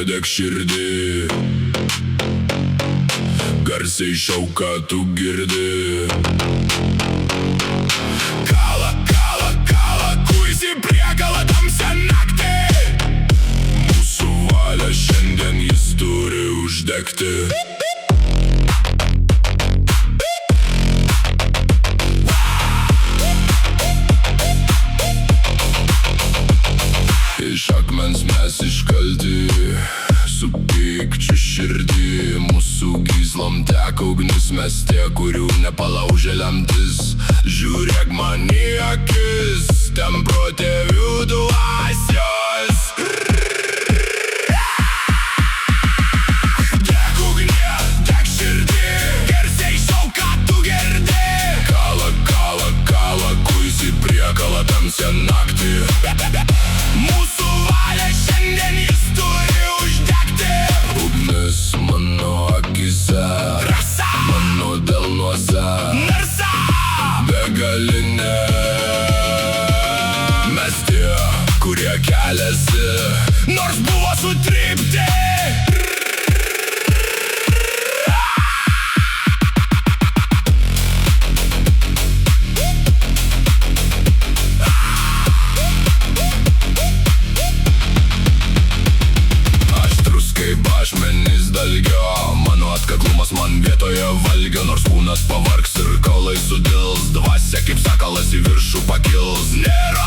nedeg širdį, garsiai šauka tu girdi. Kala, kala, kala, kuisi priekala tamsią naktį. Mūsų valia šiandien jis turi uždegti. Iš akmens mes iškalti, su pykčiu širdį. Mūsų gyslom teko ugnis, mes tie, kurių nepalaužė lemtis. Žiūrėk man į akis, ten protėvių dvasios. Deg ugnie, deg širdį, garsiai šauka tu girdi. Kala, kala, kala, kuisi priekala tamsią naktį. Mūsų valia šiandien jis turi uždegti. Ugnis mano akise, rasa mano delnuose, narsa begalinė. Mes tie, kurie keliasi, nors buvo sutrypti. Ašmenys dalgio, mano atkaklumas man vietoje valgio. Nors kūnas pavargs ir kaulai sudils, dvasia kaip sakalas į viršų pakils. Nėra